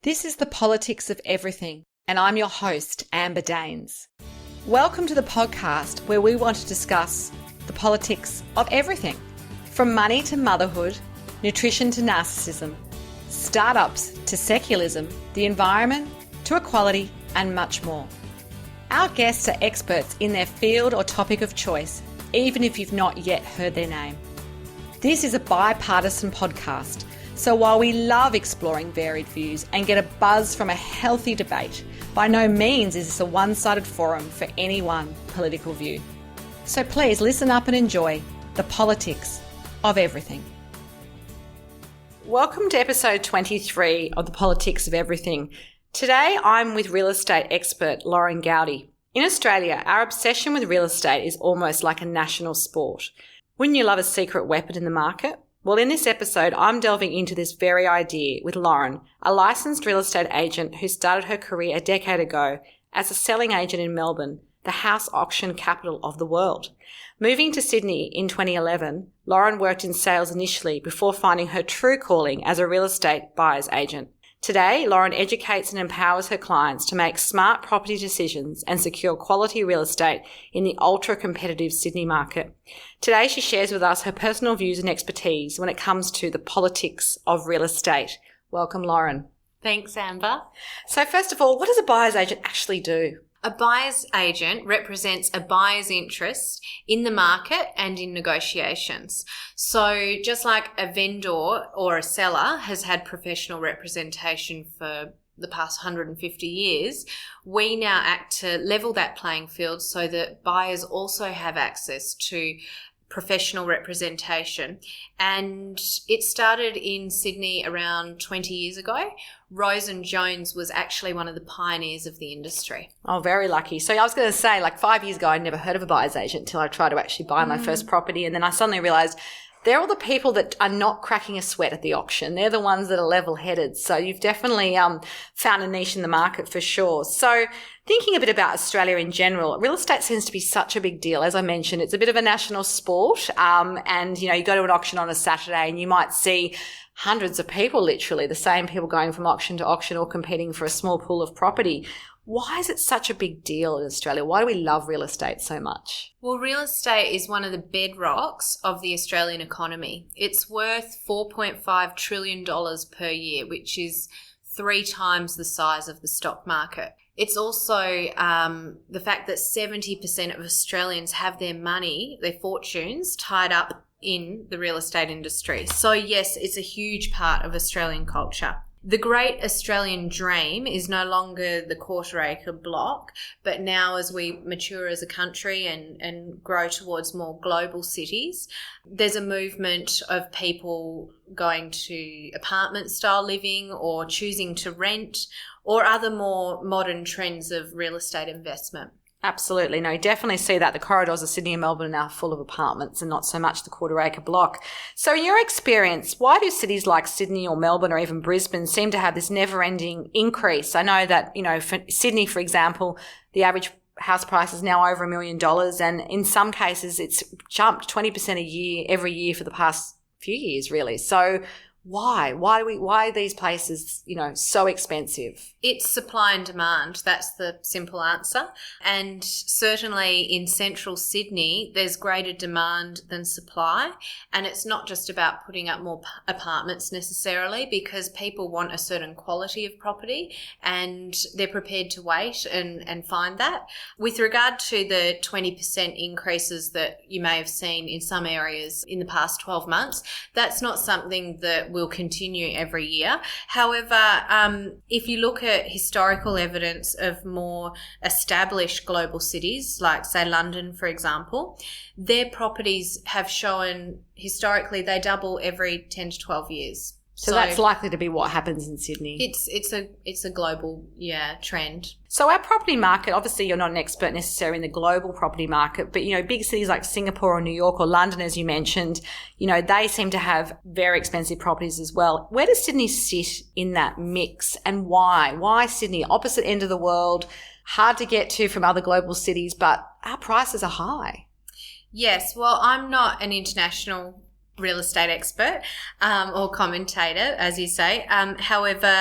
This is the politics of everything, and I'm your host, Amber Daines. Welcome to the podcast where we want to discuss the politics of everything, from money to motherhood, nutrition to narcissism, startups to secularism, the environment to equality, and much more. Our guests are experts in their field or topic of choice, even if you've not yet heard their name. This is a bipartisan podcast, so while we love exploring varied views and get a buzz from a healthy debate, by no means is this a one-sided forum for any one political view. So please listen up and enjoy the politics of everything. Welcome to episode 23 of the Politics of Everything. Today I'm with real estate expert Lauren Goudy. In Australia, our obsession with real estate is almost like a national sport. Wouldn't you love a secret weapon in the market? Well, in this episode, I'm delving into this very idea with Lauren, a licensed real estate agent who started her career a decade ago as a selling agent in Melbourne, the house auction capital of the world. Moving to Sydney in 2011, Lauren worked in sales initially before finding her true calling as a real estate buyer's agent. Today, Lauren educates and empowers her clients to make smart property decisions and secure quality real estate in the ultra-competitive Sydney market. Today, she shares with us her personal views and expertise when it comes to the politics of real estate. Welcome, Lauren. Thanks, Amber. So first of all, what does a buyer's agent actually do? A buyer's agent represents a buyer's interest in the market and in negotiations. So just like a vendor or a seller has had professional representation for the past 150 years, we now act to level that playing field so that buyers also have access to professional representation. And it started in Sydney around 20 years ago. Rose and Jones was actually one of the pioneers of the industry. Oh, very lucky. So I was going to say, like 5 years ago, I'd never heard of a buyer's agent until I tried to actually buy my first property. And then I suddenly realised they're all the people that are not cracking a sweat at the auction. They're the ones that are level-headed. So you've definitely found a niche in the market for sure. So thinking a bit about Australia in general, real estate seems to be such a big deal. As I mentioned, it's a bit of a national sport. And, you know, you go to an auction on a Saturday and you might see hundreds of people, literally the same people going from auction to auction or competing for a small pool of property. Why is it such a big deal in Australia? Why do we love real estate so much? Well, real estate is one of the bedrocks of the Australian economy. It's worth $4.5 trillion per year, which is 3 times the size of the stock market. It's also the fact that 70% of Australians have their money, their fortunes, tied up in the real estate industry. So yes, it's a huge part of Australian culture. The great Australian dream is no longer the quarter-acre block, but now as we mature as a country and grow towards more global cities, there's a movement of people going to apartment-style living or choosing to rent or other more modern trends of real estate investment. Absolutely. No, you definitely see that. The corridors of Sydney and Melbourne are now full of apartments and not so much the quarter-acre block. So in your experience, why do cities like Sydney or Melbourne or even Brisbane seem to have this never-ending increase? I know that, you know, for Sydney, for example, the average house price is now over $1 million, and in some cases it's jumped 20% a year every year for the past few years, really. So why are these places, you know, so expensive? It's supply and demand. That's the simple answer. And certainly in central Sydney, there's greater demand than supply. And it's not just about putting up more apartments necessarily, because people want a certain quality of property and they're prepared to wait and find that. With regard to the 20% increases that you may have seen in some areas in the past 12 months, that's not something that will continue every year. However, if you look at historical evidence of more established global cities, like say London, for example, their properties have shown historically they double every 10 to 12 years. So that's likely to be what happens in Sydney. It's a global trend. So our property market, obviously you're not an expert necessarily in the global property market, but, you know, big cities like Singapore or New York or London, as you mentioned, you know, they seem to have very expensive properties as well. Where does Sydney sit in that mix, and why? Why Sydney? Opposite end of the world, hard to get to from other global cities, but our prices are high. Yes, well, I'm not an international real estate expert or commentator, as you say. However,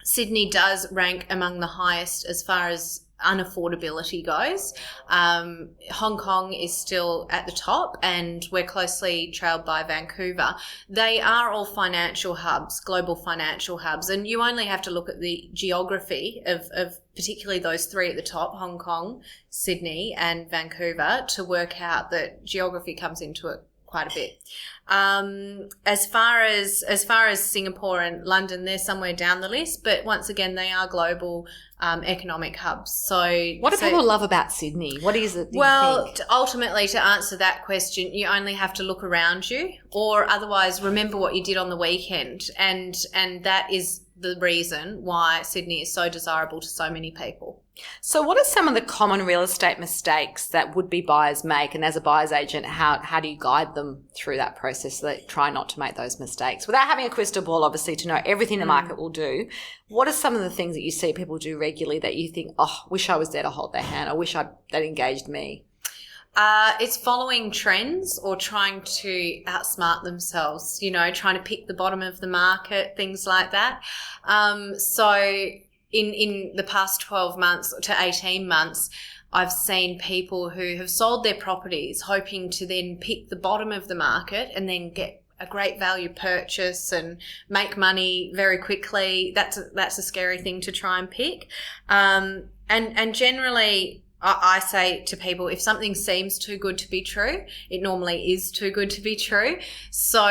Sydney does rank among the highest as far as unaffordability goes. Hong Kong is still at the top, and we're closely trailed by Vancouver. They are all financial hubs, global financial hubs, and you only have to look at the geography of particularly those three at the top, Hong Kong, Sydney and Vancouver, to work out that geography comes into it quite a bit. As far as Singapore and London, they're somewhere down the list, but once again, they are global economic hubs. So what do people love about Sydney? What is it? Ultimately, to answer that question, you only have to look around you, or otherwise remember what you did on the weekend, and that is the reason why Sydney is so desirable to so many people. So what are some of the common real estate mistakes that would-be buyers make? And as a buyer's agent, how do you guide them through that process so they try not to make those mistakes? Without having a crystal ball, obviously, to know everything the market will do, what are some of the things that you see people do regularly that you think, oh, wish I was there to hold their hand. I wish they'd engaged me? It's following trends or trying to outsmart themselves, trying to pick the bottom of the market, things like that. So in the past 12 months to 18 months, I've seen people who have sold their properties hoping to then pick the bottom of the market and then get a great value purchase and make money very quickly. That's a scary thing to try and pick. And generally, I say to people, if something seems too good to be true, it normally is too good to be true. So,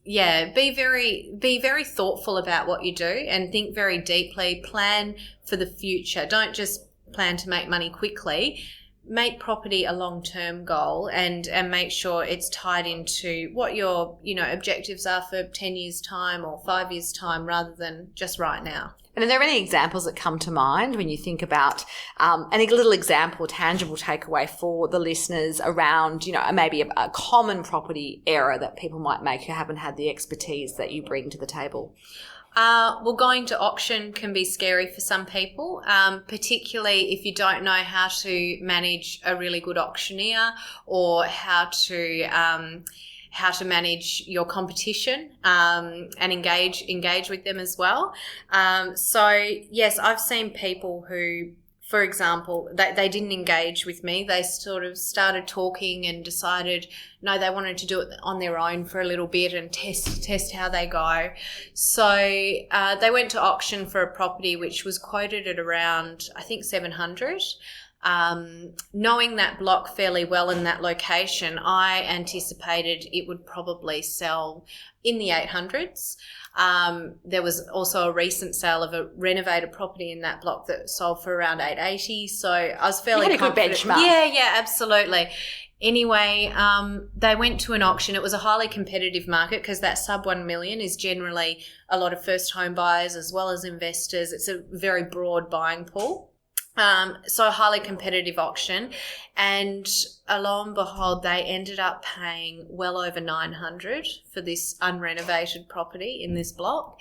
be very thoughtful about what you do and think very deeply, plan for the future. Don't just plan to make money quickly. Make property a long-term goal and make sure it's tied into what your, objectives are for 10 years' time or 5 years' time rather than just right now. And are there any examples that come to mind when you think about any little example, tangible takeaway for the listeners around, maybe a common property error that people might make who haven't had the expertise that you bring to the table? Going to auction can be scary for some people, particularly if you don't know how to manage a really good auctioneer or how to manage your competition and engage with them as well. So yes, I've seen people who, for example, they didn't engage with me. They sort of started talking and decided, no, they wanted to do it on their own for a little bit and test how they go. So they went to auction for a property which was quoted at around, I think, 700. Knowing that block fairly well in that location, I anticipated it would probably sell in the 800s. There was also a recent sale of a renovated property in that block that sold for around 880. So I was fairly confident. Good benchmark. Yeah, absolutely. Anyway, they went to an auction. It was a highly competitive market because that sub 1 million is generally a lot of first home buyers as well as investors. It's a very broad buying pool. So a highly competitive auction, and lo and behold, they ended up paying well over 900 for this unrenovated property in this block.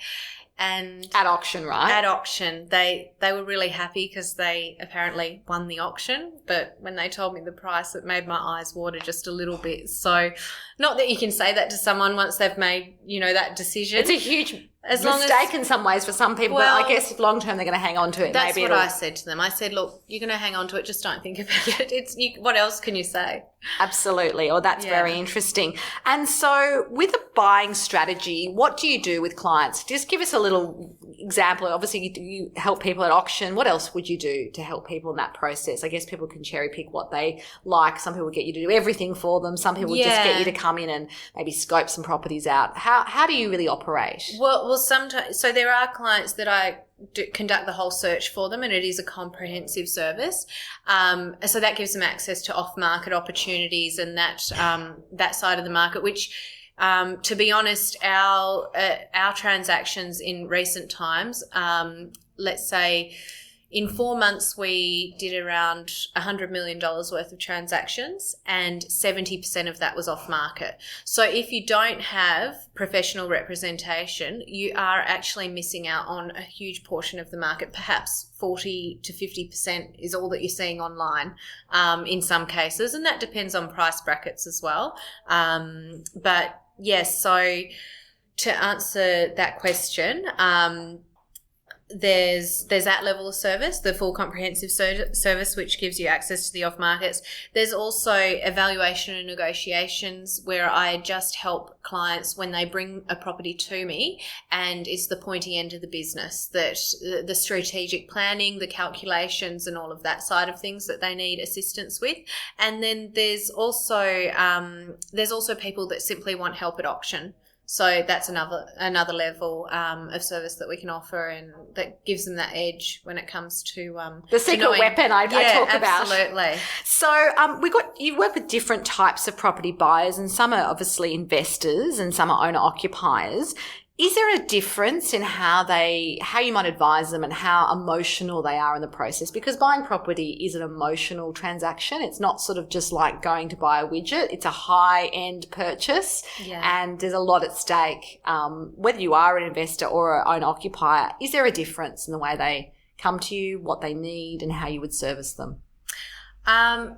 And at auction, right? At auction. They were really happy because they apparently won the auction, but when they told me the price, it made my eyes water just a little bit. So not that you can say that to someone once they've made, that decision. It's a huge mistake in some ways for some people, but I guess long term they're going to hang on to it. That's what I said to them. I said, look, you're going to hang on to it, just don't think about it. What else can you say? Absolutely. That's very interesting. And so with a buying strategy, what do you do with clients? Just give us a little example. Obviously, you help people at auction. What else would you do to help people in that process? I guess people can cherry pick what they like. Some people get you to do everything for them. Some people just get you to come in and maybe scope some properties out. How do you really operate? Well, sometimes, so there are clients that I conduct the whole search for them, and it is a comprehensive service. So that gives them access to off-market opportunities and that side of the market, which, to be honest, our transactions in recent times, let's say in 4 months, we did around $100 million worth of transactions, and 70% of that was off market. So if you don't have professional representation, you are actually missing out on a huge portion of the market. Perhaps 40 to 50% is all that you're seeing online in some cases, and that depends on price brackets as well. But yes, so to answer that question, there's that level of service, the full comprehensive service, which gives you access to the off markets. There's also evaluation and negotiations, where I just help clients when they bring a property to me, and it's the pointy end of the business, that the strategic planning, the calculations, and all of that side of things that they need assistance with. And then there's also people that simply want help at auction. So that's another level of service that we can offer, and that gives them that edge when it comes to the secret weapon I talk about. Absolutely. So you work with different types of property buyers, and some are obviously investors and some are owner occupiers. Is there a difference in how you might advise them and how emotional they are in the process? Because buying property is an emotional transaction. It's not sort of just like going to buy a widget. It's a high-end purchase, and there's a lot at stake. Whether you are an investor or an owner-occupier, is there a difference in the way they come to you, what they need, and how you would service them?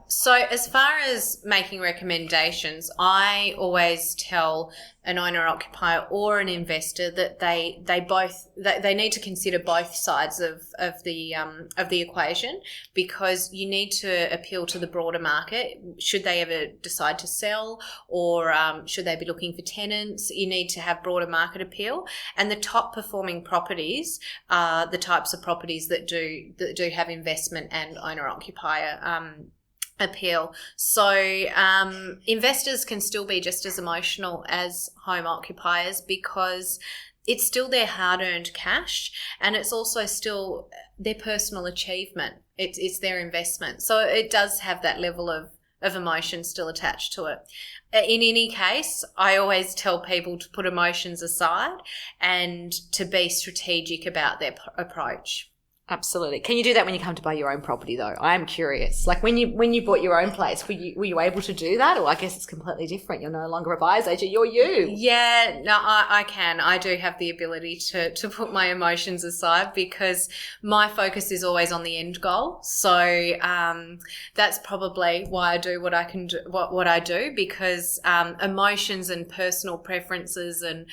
So as far as making recommendations, I always tell an owner occupier or an investor that they need to consider both sides of the equation, because you need to appeal to the broader market. Should they ever decide to sell, or should they be looking for tenants, you need to have broader market appeal. And the top performing properties are the types of properties that do have investment and owner occupier appeal. So investors can still be just as emotional as home occupiers, because it's still their hard-earned cash, and it's also still their personal achievement. It's their investment. So it does have that level of emotion still attached to it. In any case, I always tell people to put emotions aside and to be strategic about their approach. Absolutely. Can you do that when you come to buy your own property, though? I am curious. Like when you bought your own place, were you able to do that? Or I guess it's completely different. You're no longer a buyer's agent. You're you. Yeah, no, I can. I do have the ability to put my emotions aside, because my focus is always on the end goal. So that's probably why I do what I can do, what I do, because emotions and personal preferences and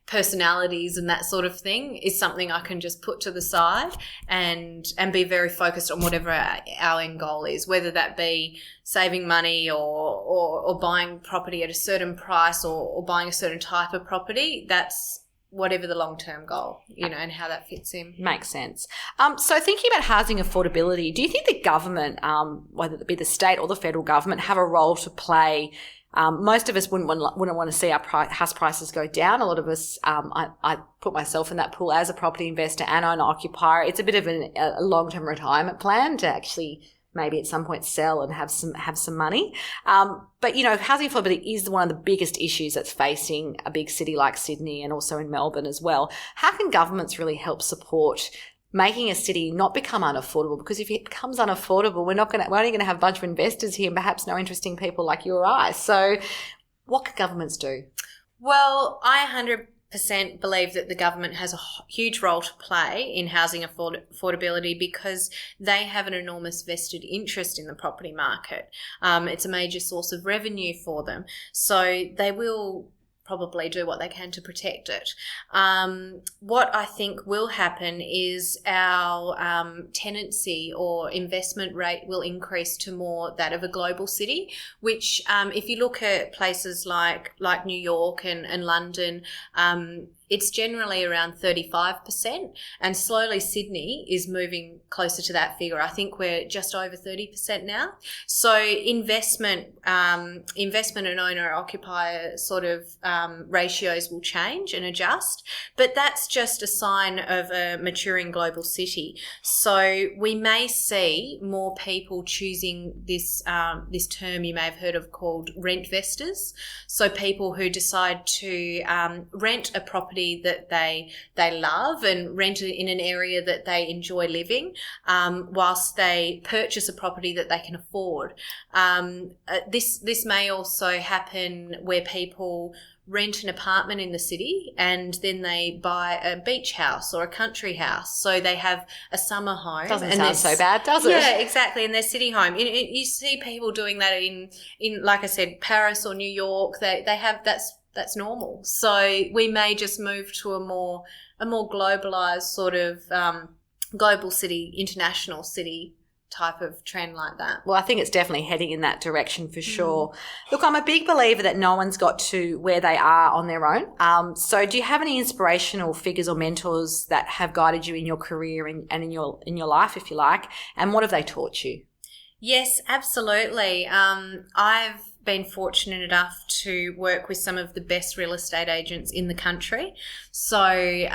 personalities and that sort of thing is something I can just put to the side and be very focused on whatever our end goal is, whether that be saving money or buying property at a certain price or buying a certain type of property. That's whatever the long-term goal, and how that fits in. Makes sense. So thinking about housing affordability, do you think the government, whether it be the state or the federal government, have a role to play? Most of us wouldn't want to see our house prices go down. A lot of us, I put myself in that pool as a property investor and owner occupier. It's a bit of a long-term retirement plan to actually maybe at some point sell and have some money. But housing affordability is one of the biggest issues that's facing a big city like Sydney and also in Melbourne as well. How can governments really help support making a city not become unaffordable? Because if it becomes unaffordable, we're only going to have a bunch of investors here and perhaps no interesting people like you or I. So what can governments do? Well, I 100% believe that the government has a huge role to play in housing affordability, because they have an enormous vested interest in the property market. It's a major source of revenue for them. So they will probably do what they can to protect it. What I think will happen is our tenancy or investment rate will increase to more that of a global city, which if you look at places like New York and London, it's generally around 35%, and slowly Sydney is moving closer to that figure. I think we're just over 30% now. So investment and owner-occupier sort of ratios will change and adjust, but that's just a sign of a maturing global city. So we may see more people choosing this term you may have heard of called rent-vestors. So people who decide to rent a property that they love and rent it in an area that they enjoy living, whilst they purchase a property that they can afford. This may also happen where people rent an apartment in the city and then they buy a beach house or a country house, so they have a summer home. Doesn't sound so bad, does it? Yeah, exactly, and their city home. You see people doing that in like I said, Paris or New York. They have that's normal. So we may just move to a more globalized sort of global city, international city type of trend like that. Well, I think it's definitely heading in that direction for sure. Look, I'm a big believer that no one's got to where they are on their own. So do you have any inspirational figures or mentors that have guided you in your career and in your life, if you like? And what have they taught you? Yes, absolutely. I've been fortunate enough to work with some of the best real estate agents in the country. So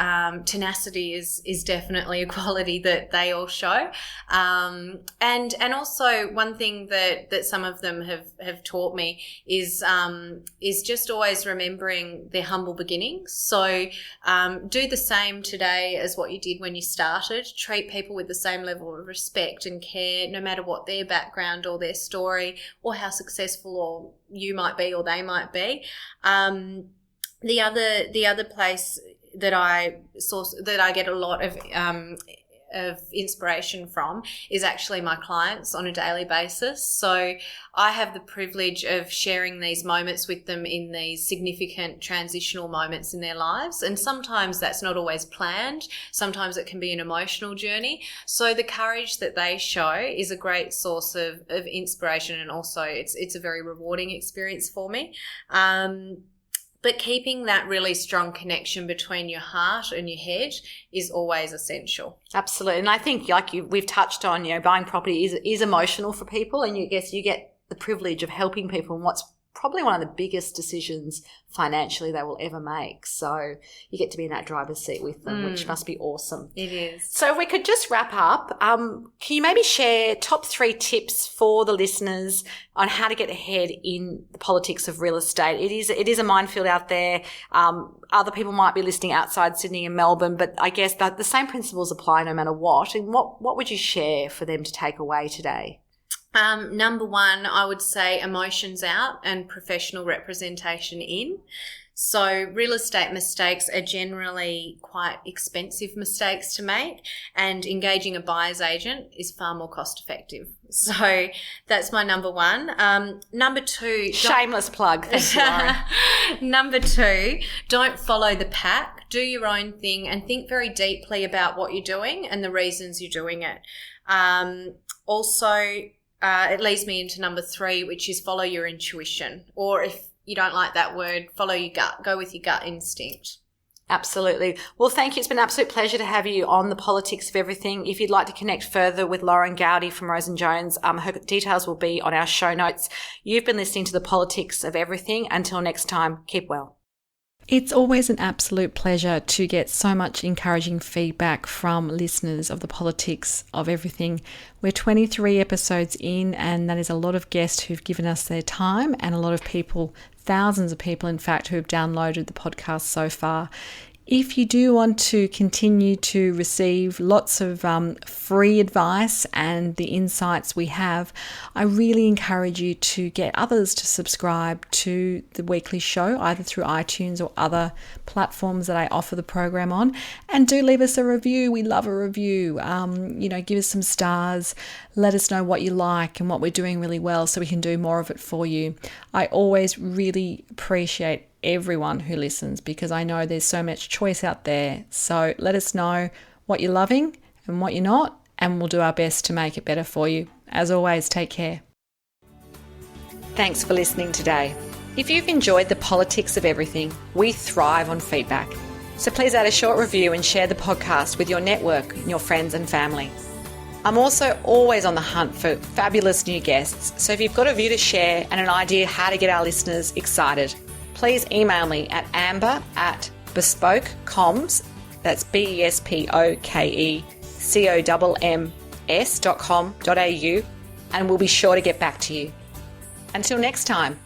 tenacity is definitely a quality that they all show. And also one thing that some of them have taught me is just always remembering their humble beginnings. So do the same today as what you did when you started. Treat people with the same level of respect and care, no matter what their background or their story or how successful or you might be or they might be. The other place that I get a lot of inspiration from is actually my clients on a daily basis. So I have the privilege of sharing these moments with them in these significant transitional moments in their lives. And sometimes that's not always planned. Sometimes it can be an emotional journey. So the courage that they show is a great source of inspiration, and also it's a very rewarding experience for me. But keeping that really strong connection between your heart and your head is always essential. Absolutely. And I think, like we've touched on, buying property is emotional for people, and you get the privilege of helping people in what's probably one of the biggest decisions financially they will ever make. So you get to be in that driver's seat with them, which must be awesome. It is. So if we could just wrap up, can you maybe share top 3 tips for the listeners on how to get ahead in the politics of real estate? It is a minefield out there. Other people might be listening outside Sydney and Melbourne, but I guess that the same principles apply no matter what. And what would you share for them to take away today? Number 1, I would say emotions out and professional representation in. So real estate mistakes are generally quite expensive mistakes to make, and engaging a buyer's agent is far more cost effective. So that's my number 1. Number 2. Shameless plug. Thank you, Lauren. Number 2, don't follow the pack. Do your own thing and think very deeply about what you're doing and the reasons you're doing it. It leads me into number 3, which is follow your intuition. Or if you don't like that word, follow your gut. Go with your gut instinct. Absolutely. Well, thank you. It's been an absolute pleasure to have you on the Politics of Everything. If you'd like to connect further with Lauren Goudy from Rose & Jones, her details will be on our show notes. You've been listening to the Politics of Everything. Until next time, keep well. It's always an absolute pleasure to get so much encouraging feedback from listeners of the Politics of Everything. We're 23 episodes in, and that is a lot of guests who've given us their time, and a lot of people, thousands of people in fact, who have downloaded the podcast so far. If you do want to continue to receive lots of free advice and the insights we have, I really encourage you to get others to subscribe to the weekly show, either through iTunes or other platforms that I offer the program on. And do leave us a review. We love a review. Give us some stars. Let us know what you like and what we're doing really well so we can do more of it for you. I always really appreciate everyone who listens, because I know there's so much choice out there. So let us know what you're loving and what you're not, and we'll do our best to make it better for you. As always, take care. Thanks for listening today. If you've enjoyed the Politics of Everything, we thrive on feedback. So please add a short review and share the podcast with your network, your friends and family. I'm also always on the hunt for fabulous new guests. So if you've got a view to share and an idea how to get our listeners excited, please email me at amber@bespokecoms, that's BESPOKECOMMS.com.au, and we'll be sure to get back to you. Until next time.